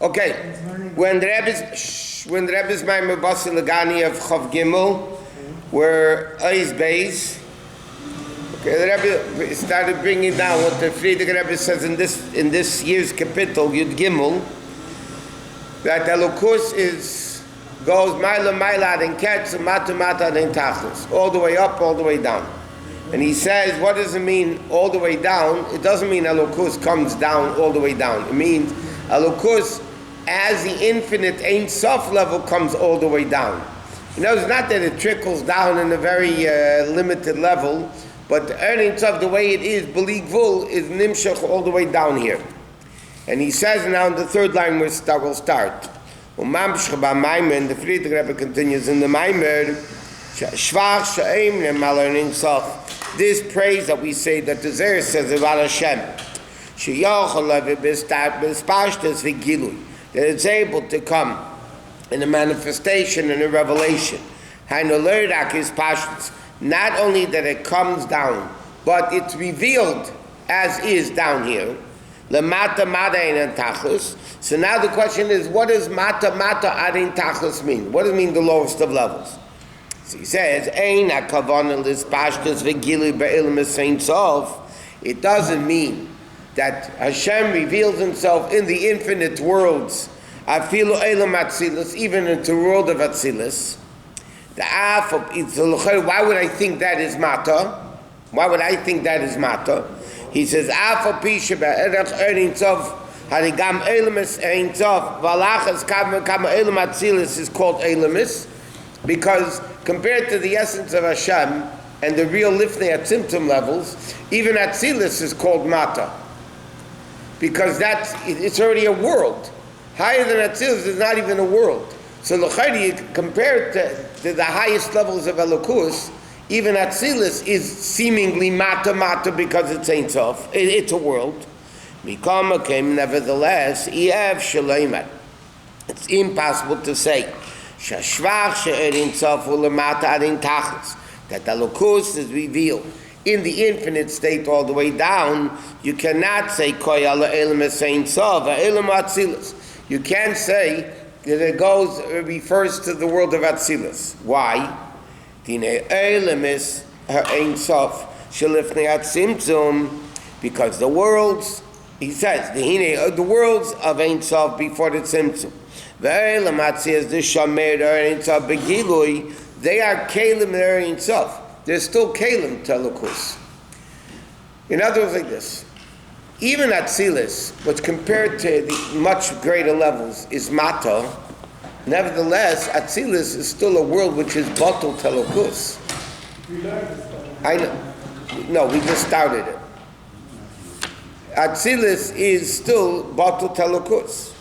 Okay, when the Rebbe's Maimer Basi Legani of Chav Gimel were Eis Beis, okay, the Rebbe started bringing down what the Friedrich Rebbe says in this year's capital Yud Gimel, that Elokus goes Maila and Ketz Mata and Tachlis, all the way up, all the way down. And he says, what does it mean all the way down? It doesn't mean Elokus comes down all the way down. It means Elokus as the infinite Ein Sof level comes all the way down. You know, it's not that it trickles down in a very limited level, but the Ein Sof, the way it is, Beligvul, is Nimshach all the way down here. And he says now in the third line we'll start. And the Friedrich Rebbe continues in the Maimer, this praise that we say that the Zer says about Hashem, that it's able to come in a manifestation and a revelation. Not only that it comes down, but it's revealed as is down here. So now the question is, what does mata arin tachlis mean? What does it mean the lowest of levels? So he says, it doesn't mean that Hashem reveals himself in the infinite worlds, even into the world of Atzilus. Why would I think that is mata? Why would I think that is mata? He says, is called Elamis, because compared to the essence of Hashem and the real lifnei at symptom levels, even Atzilus is called Mata, because it's already a world. Higher than Atzilus is not even a world. So l'chayri, compared to the highest levels of Elokus, even Atzilus is seemingly Mata because it's Ein Sof. It's a world. Mikama came, nevertheless, it's impossible to say that the Elokus is revealed in the infinite state all the way down. You cannot say you can't say that it refers to the world of Atzilus. Why? Because the worlds, he says, the worlds of Ein Sof before the Tzimtzum. They are Kalim Ein Sof. They're still Kalim to Elokus. In other words, like this. Even Atzilus, which compared to the much greater levels is Mata, nevertheless, Atzilus is still a world which is Batul to Elokus. I know. No, we just started it. Atzilus is still Batul to Elokus.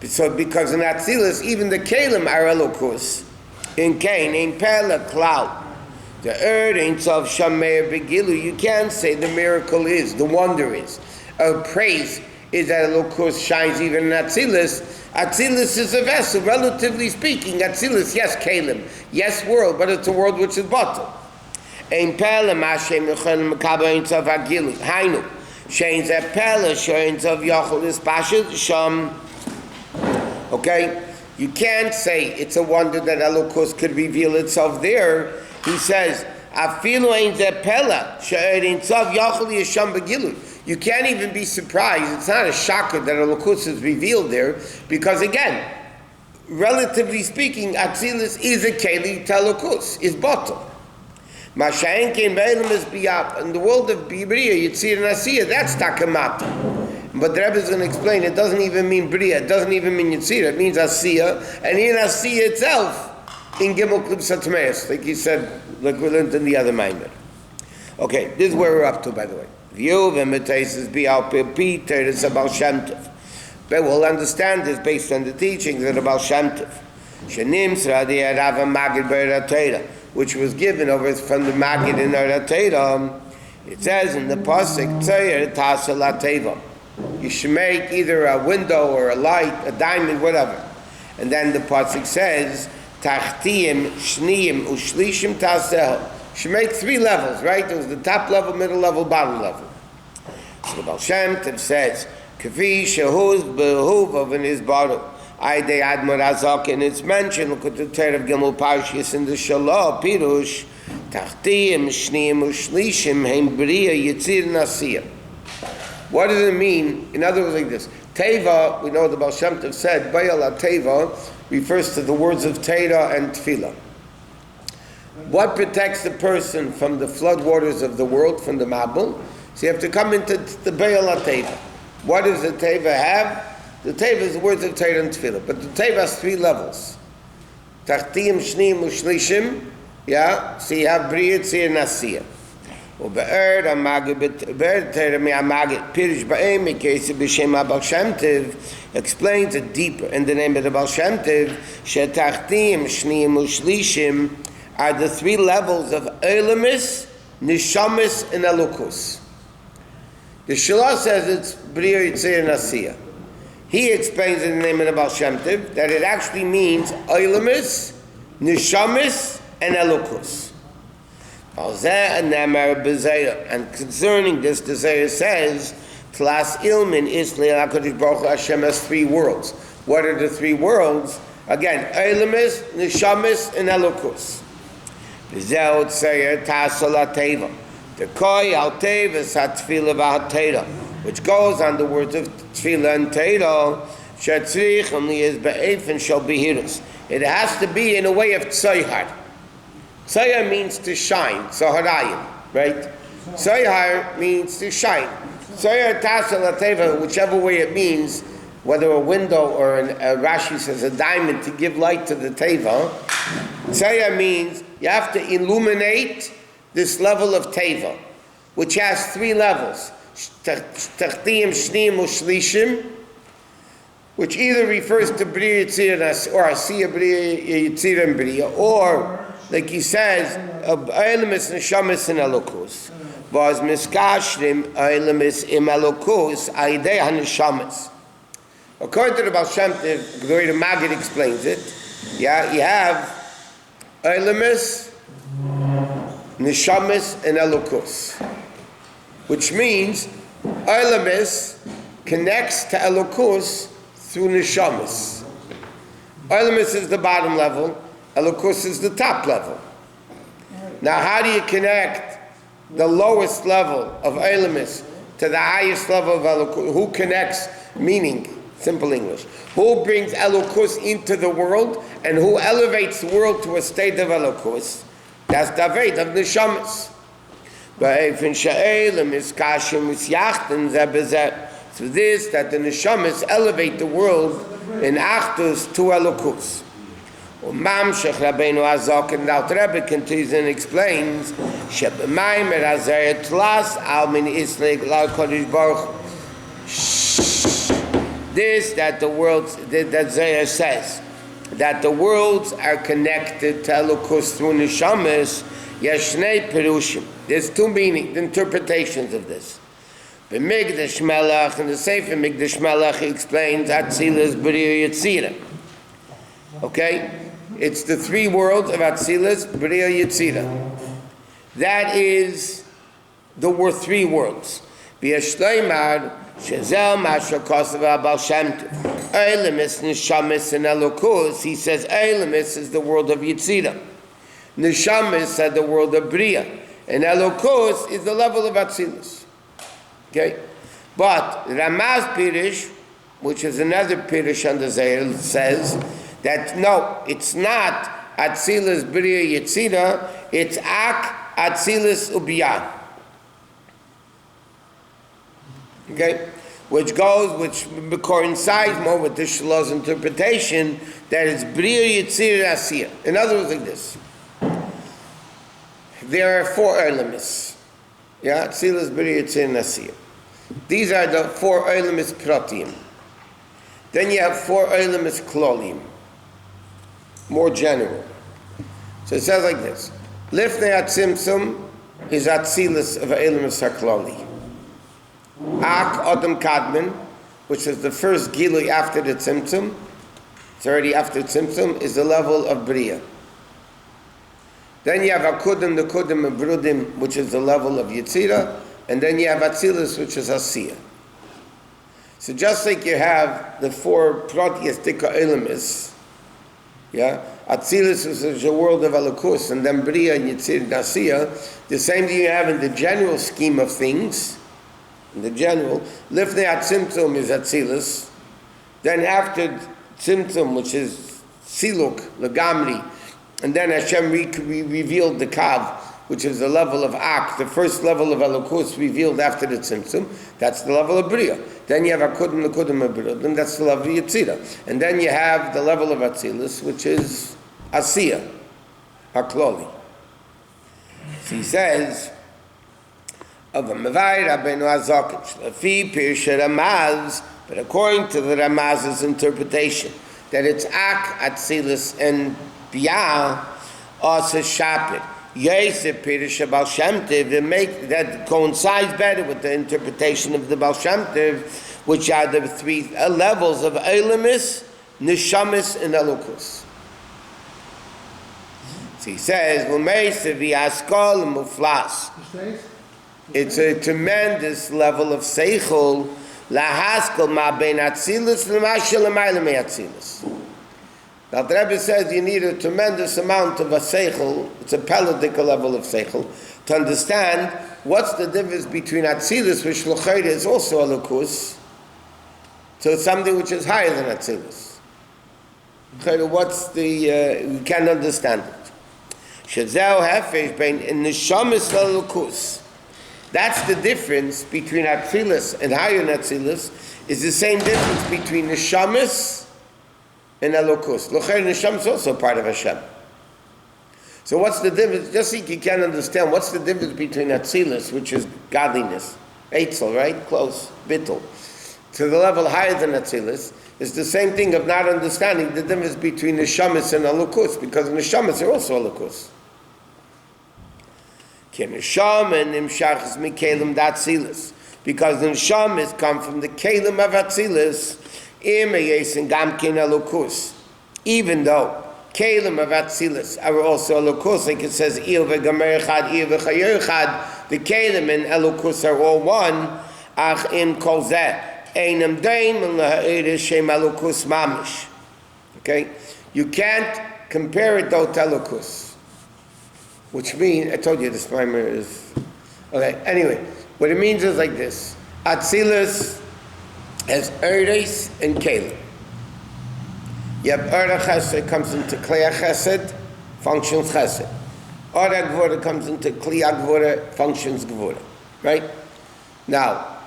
So because in Atzilus, even the Kalim are Elokus. In Cain, in Pella, cloud. The earth ain't of Shameir Begilu. You can't say the miracle is, the wonder is. Praise is that Elokus shines even in Atzilus. Atzilus is a vessel, relatively speaking. Atzilus, yes, Kalim, yes, world, but it's a world which is bottle. Ein Pella, Mashem Yechel Mekaba ain't of Agilu. Hainu. Shane's a Pella, Shane's of Yachol is Pashut, Sham. Okay? You can't say it's a wonder that Elokus could reveal itself there. He says, you can't even be surprised. It's not a shocker that Elokus is revealed there, because again, relatively speaking, Atzilus is a Keli to Elokus, is bottle. In the world of Bria, Yitzir and Asiya, that's Takamata. But the Rebbe is going to explain, it doesn't even mean Bria, it doesn't even mean Yitzir, it means Asiya, and in Asiya itself, in Gimel Klub Satmeis, like he said, like we learned in the other Maimer. Okay, this is where we're up to, by the way. View of imitations be out Peter, it's about Shem Tov. But we'll understand this based on the teachings of the Baal Shem Tov. Shenim Sradi Arava Magid Be'eratera, which was given over from the Magid in Eratera. It says in the Pasuk, Tzeir Tasa Lateva. You should make either a window or a light, a diamond, whatever. And then the Pasuk says, Tachtiyim, Shniyim, Ushlishim Tasel. Should make 3 levels, right? There was the top level, middle level, bottom level. So the Baal Shem Tov says, Kvi shehuz behuv of an izbaru. Aydei Admor Azak, and it's mentioned, look at the Torah of Gimel Parshas in the Shalah, Pirush, Tachtiyim, Shneim, Ushlishim, Heim Bria, Yitzir, Nasiyah. What does it mean? In other words, like this. Teva, we know the Baal Shem Tov said, Bayal HaTeva refers to the words of Torah and Tefillah. What protects the person from the floodwaters of the world, from the Mabul? So you have to come into the Bayal HaTeva. What does the Teva have? The Teva is the words of Torah and Tefillah, but the Teva has 3 levels. Tachtiyim, Shneim, Ushlishim, yeah, so you have Bria, Tzir, Nasiyah. ובאר תרא מהמגיד פירוש בהם מקייס בשם הבעל שם טוב explains it deeper in the name of the Baal Shem Tov שתחתים שניים ושלישים are the 3 levels of Eilamis, Nishamis, and Elokus. The Shalah says it's Bria, Yitzir, and Asiyah. He explains in the name of the Baal Shem Tov that it actually means Eilamis, Nishamis, and Elokus. And concerning this, the Zohar says, Tlas Ilmin Isli HaKadosh Baruch Hu Hashem has 3 worlds. What are the 3 worlds? Again, Eilamis, Nishamis, and Elokus. V'zeh Otzeir Tasol HaTeva. The Koi Al Teva Satfila V'HaTeira, which goes on the words of Tefillah and Teira, Shetzrich Li'ez Be'efen Shal Behirus. It has to be in a way of Tzayhar. Tzayhar means to shine, Zaharayim, right? Tzayhar means to shine. Tzayhar Tasal HaTeva, whichever way it means, whether a window or Rashi says a diamond to give light to the Teva, Tzayhar means you have to illuminate this level of Teva, which has 3 levels. Tachtiyim, Shneim, Ushlishim, which either refers to Bria, Yitzir, or Asiyah, Bria, Yitzir, and Bria, or like he says, Eilamis, Neshamis, and Elokus. Vaz miskashrim Eilamis im Elokus aidei haneshamis. According to the Baal Shem Tov, the way the Maggid explains it, yeah, you have Eilamis, Neshamis, and Elokus, which means Eilamis connects to Elokus through Neshamis. Eilamis is the bottom level. Elokus is the top level. Now, how do you connect the lowest level of Eilamis to the highest level of Elokus? Who connects, meaning, simple English, who brings Elokus into the world and who elevates the world to a state of Elokus? That's the Aved of Neshamis. So this, that the Neshamis elevate the world in Achdus to Elokus. Mamshech Rabbeinu Azak, and now Rabbi continues and explains, Sheb'mayim Razayah Tlas Al Min Islik Lal Kodesh Baruch. This, that the worlds, that Zohar says, that the worlds are connected to Elokus through Neshamis, Yashnei Perushim. There's 2 meanings, interpretations of this. B'migdash Melech, in the Sefer Migdash Melech, he explains, Atzilas B'ria Yitzira. Okay? It's the 3 worlds of Atzilas, Bria, Yitzira. That is the 3 worlds. V'yashleimar shezel masha kosav Baal Shem Tov. Eilamis, Neshamis, and Elokus. He says Eilamis is the world of Yitzira. Neshamis is the world of Bria. And Elokus is the level of Atzilas. Okay? But Ramaz Pirish, which is another Pirish on the Zohar, says that no, it's not Atzilas Bria Yitzira, it's Ak Atzilas Ubiyah. Okay? Which coincides more with the Shalah's interpretation that it's Bria Yitzira Asiyah. In other words, like this. There are 4 elements. Yeah? Atzilas Bria Yitzira Asiyah. These are the 4 elements Pratim. Then you have 4 elements Klolim. More general. So it says like this. Lifnei Atzimtzum is Atzilas of Eilamis HaKlali. Ak Adam Kadmin, which is the first Gilui after the Tzimtzum, it's already after Tzimtzum, is the level of Bria. Then you have Akudim, the Kudim, and Brudim, which is the level of Yitzira. and then you have Atzilus, which is Asiya. So just like you have the four Proteus Dika Elamis, yeah, Atzilus is a world of Elokus, and then Bria and Yitzir and Asiya, the same thing you have in the general scheme of things, in the general, Lifnei Atzimtzum is Atzilus, then after Tzimtzum, which is Siluk, Legamri, and then Hashem revealed the Kav, which is the level of Ak, the first level of Elokus revealed after the Tzimtzum, that's the level of Bria. Then you have Akudim, Lekudim, Abirud, and that's the level of Yitzira. And then you have the level of Atzilus, which is Asiya, Hakloli. So he says, of a Mavai Rabbeinu Azokich, Lafi Pirsha Ramaz, but according to the Ramaz's interpretation, that it's Ak, Atzilus, and Bia, also Shapit. Yosef Pirush Baal Shem Tov, make that coincides better with the interpretation of the Baal Shem Tov, which are the three levels of Elamis, Neshamis, and Elokus. So he says, it's a tremendous level of Seichel, Lahaskal Ma Ben Atzilus, L'mashal L'mayla Me Atzilus. Now the Rebbe says you need a tremendous amount of a seichel, it's a pelodical level of seichel, to understand what's the difference between Atzilus, which L'chayre is also a Lukus, to something which is higher than Atzilus. What's the, we can't understand it. Shazau Hefesh Bein in Neshamis Lukus. That's the difference between Atzilus and higher than Atzilus, is the same difference between Neshamis and Elokus. L'chayr Neshama is also part of Hashem. So what's the difference? Just so you can understand, what's the difference between Atzilus, which is godliness, Eitzel, right? Close, Bittul, to the level higher than Atzilus, is the same thing of not understanding the difference between Neshamis and Elokus, because Neshamis are also Elokus. Neshama and Nimshachas Mikelim Datzilus, because the Neshamis come from the Kelim of Atzilus, even though Kalim of Atzilus are also Elokus, like it says, the Kalim and Elokus are all one, okay? You can't compare it though to Elokus, which means, I told you this primer is, okay, anyway, what it means is like this, Atzilus as Erdes and Kalim. You have Erda Chesed comes into Klei Chesed, functions Chesed. Erda Gvura comes into Klei Gvura, functions Gvura. Right? Now,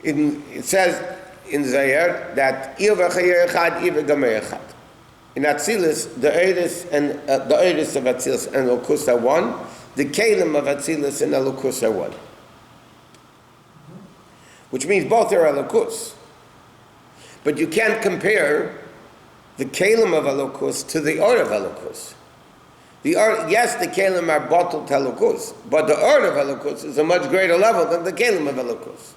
it says in Zayar that Iva Chayer Echad, Iva Gamer Echad. In Atzilus, the Erdes and the Erdes of Atzilus and Elokus are one. The Kalim of Atzilus and Elokus are one. Which means both are Elokus. But you can't compare the Kalim of Elokus to the Or of Elokus. Yes, the Kalim are bottled to Elokus, but the Or of Elokus is a much greater level than the Kalim of Elokus.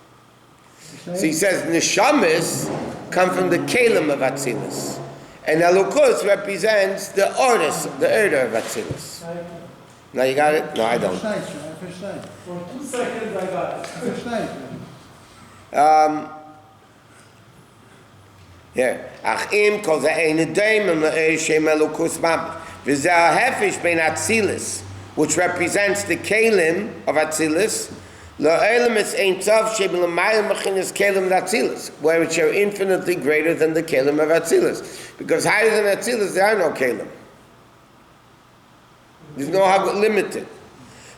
So he says, Neshamis come from the Kalim of Atzilus. And Elokus represents the Ordis, the Order of Atzilus. Now you got it? No, I don't. For 2 seconds I got it. Yeah. Achim kol ze'ein daimim le'eshem elokus mamish. V'zeh ha'hefesh bein Atzilus, which represents the Kalim of Atzilus, le'elemis ein tov she'b'lemayim mechinas Kalim d'Atzilus, where which are infinitely greater than the Kalim of Atzilus. Because higher than Atzilus, there are no Kalim. There's no limited.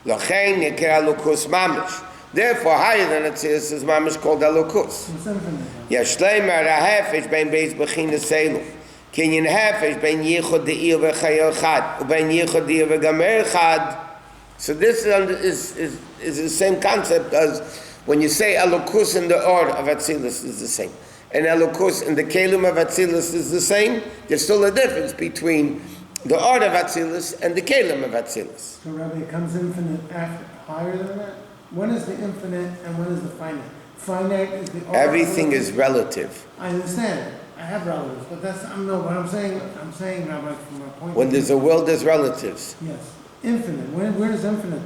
L'chein yekeh elokus mamish. Therefore, higher than Atzilus is mamish called Elokus. Yashleimer ha'hefesh bein beis b'chinas seilu. Kinyan ha'hefesh bein yichud de'ir v'chayer chad, u'bein yichud de'ir v'gamer chad. So this is the same concept as when you say Elokus in the Or of Atzilus is the same. And Elokus in the Kalim of Atzilus is the same. There's still a difference between the Or of Atzilus and the Kalim of Atzilus. So Rabbi, it comes infinite after, higher than that? When is the infinite and when is the finite? Finite is the... Everything is relative. I understand. I have relatives, but that's... what I'm saying, Rabbi, from a point... When there's a world, there's relatives. Yes. Infinite. Where does infinite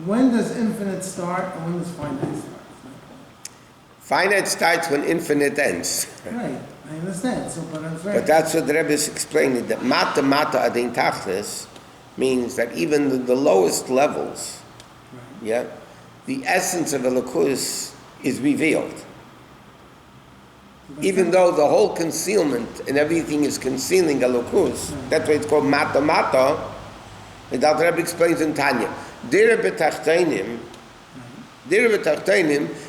when does infinite start and when does finite start? Finite starts when infinite ends. Right, I understand, so, but I'm But very, that's what the Rebbe is explaining, that mata adin tachlis means that even the lowest levels, yeah, the essence of Elokus is revealed. Even though the whole concealment and everything is concealing Elokus, that's why it's called mata, and that Rebbe explains in Tanya. Dira b'tachteinim,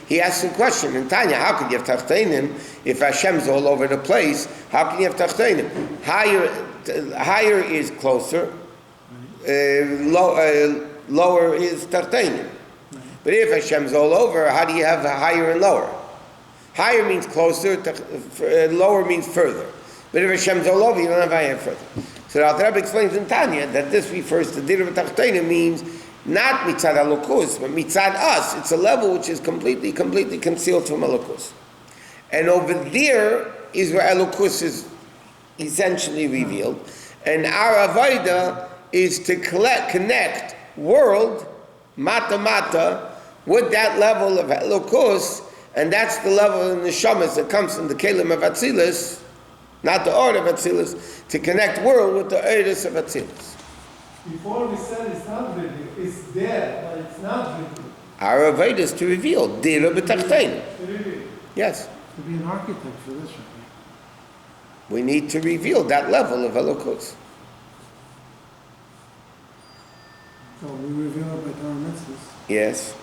he asks a question in Tanya, how could you have tachteinim if Hashem's all over the place? How can you have tachteinim? Higher is closer, lower is tachteinim. But if Hashem's all over, how do you have higher and lower? Higher means closer, lower means further. But if Hashem's all over, you don't have higher and further. So the Rebbe explains in Tanya that this refers to Dira b'tachteinim means not mitzad Elokus, but mitzad us. It's a level which is completely concealed from Elokus. And over there is where Elokus is essentially revealed. And our avodah is to connect world, mata, with that level of Elokus, and that's the level of the neshamas that comes from the kelim of Atzilus, not the order of Atzilus, to connect world with the orders of Atzilus. before we said it's not revealed, it's there, but it's not revealed. Our avodah is to reveal Dira b'tachtein. To reveal. Yes. To be an architect for this, right? We need to reveal that level of Elokus. So we reveal it by Torah mitzvahs. Yes.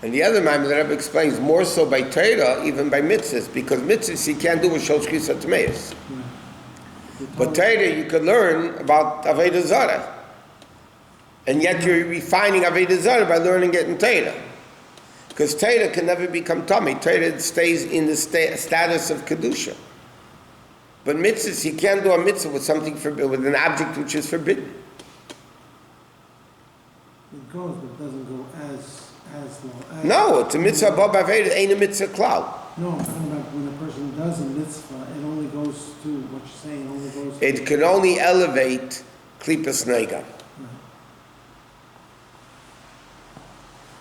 And the other man, the Rebbe explains, more so by Torah, even by mitzvahs, because mitzvahs you can't do with Shol Shchisa Tmeis. But Torah you could learn about Avodah Zarah. And yet you're refining Avodah Zarah by learning it in Torah. Because Torah can never become tummy. Torah stays in the status of Kedusha. But mitzvahs, you can't do a mitzvah with something forbidden, with an object which is forbidden. It goes, but it doesn't go as low. No, it's a mitzvah above Avodah, ain't a mitzvah cloud. No, I'm talking about when a person does a mitzvah, it only goes to what you're saying, it only goes to... It can only elevate Klipas Neigan.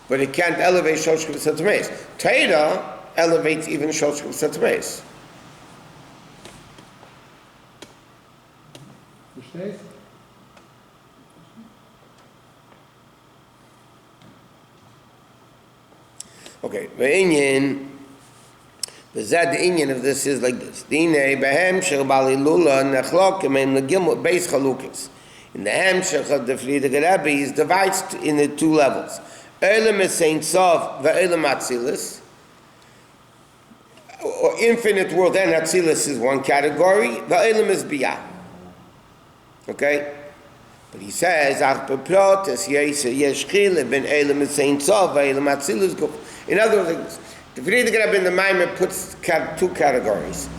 But it can't elevate Shlosh Kibbutzat Tmeis. Torah elevates even Shlosh Kibbutzat Tmeis. Verstehst? Okay, the Inyan of this is like this. In the Hemshech of the Friedrich Rabbi is divided into two levels. Olam is Saint Sof, Ve'olam Atzilus, or infinite world, and Atzilus is one category, Ve'olam is Biyah. Okay? But he says, Ach beprot es yesh chile ben Olam is Saint Sof, Ve'olam Atzilus Guf. In other words, the Friedrich Rabbi in the Maimer puts two categories.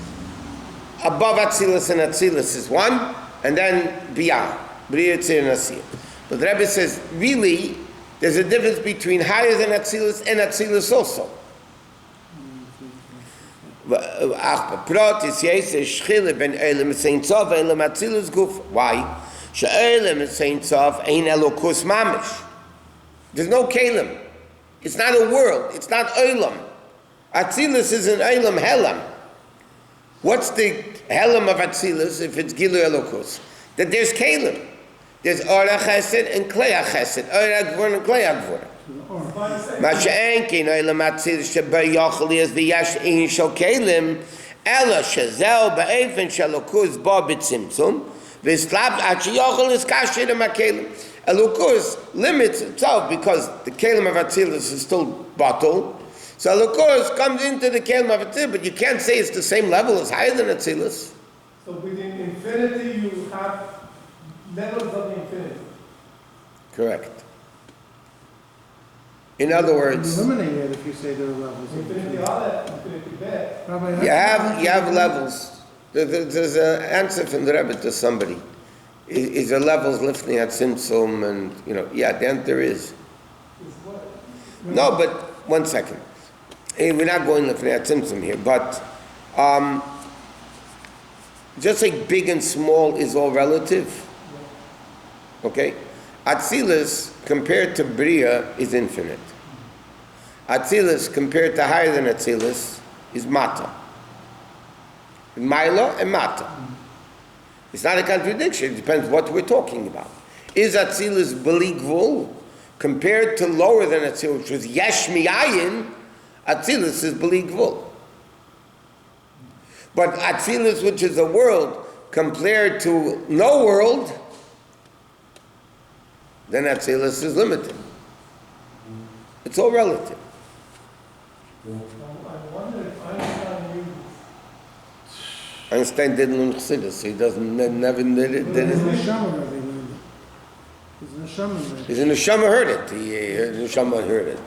Above Atzilus and Atzilus is one, and then Biyah, B'riyah Tzir Nasir. But the Rebbe says, really, there's a difference between higher than Atzilus and Atzilus also. Why? There's no Kalim. It's not a world. It's not Olam. Atzilus is an Olam Helam. What's the Helam of Atzilus if it's Gilu Elokus? That there's Kalim. There's Ora Chesed and Klei Chesed. Ora Gvur and Klei Gvur. Masha'en kein Olam Atzilus shebei yochel is the Yash Ein Shel Kalim Ela Shazel Be'efen Shelokus Ba B'Tzimtzum V'Slab Achi Yochel is Kasher Ma'Kalim. Elokus limits itself because the Kalim of Atzilus is still bottled. So Elokus comes into the Kalim of Atzilus, but you can't say it's the same level as higher than Atzilus. So within infinity you have levels of infinity. Correct. In other words, You eliminate it if you say there are levels. Infinity Ale, infinity Bet. you have levels. There's an answer from the Rebbe to somebody. Is there levels lifting at Tzimtzum and, then there is. No, but one second. We're not going lifting at Tzimtzum here, but just like big and small is all relative, okay? Atzilus compared to Bria is infinite. Atzilus compared to higher than Atzilus is Mata. Maila and Mata. It's not a contradiction, it depends what we're talking about. Is Atzilus Bali Gvul compared to lower than Atzilus, which was Yesh Mi'ayin, Atzilus is Bali Gvul. But Atzilus, which is a world, compared to no world, then Atzilus is limited. It's all relative. I wonder if Einstein used Einstein didn't learn Chassidus, he never did it. His neshama Rabbi learned it. His neshama learned it. His neshama heard it. His neshama heard it.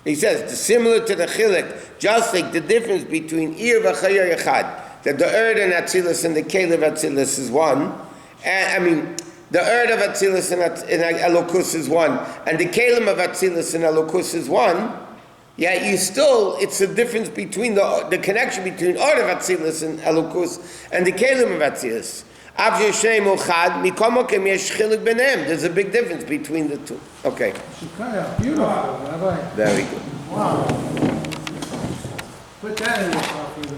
He says, similar to the chilek, just like the difference between ir v'chayar yachad, that the erd and Atzilus and the kelev of Atzilus is one. The erd of Atzilus and Elokus is one, and the kelim of Atzilus and Elokus is one. Yeah, it's a difference between the connection between erd of Atzilus and Elokus and the kelim of Atzilus. There's a big difference between the two. Okay. Shikaya, beautiful, Rabbi. Very good. Wow. Put that in your coffee.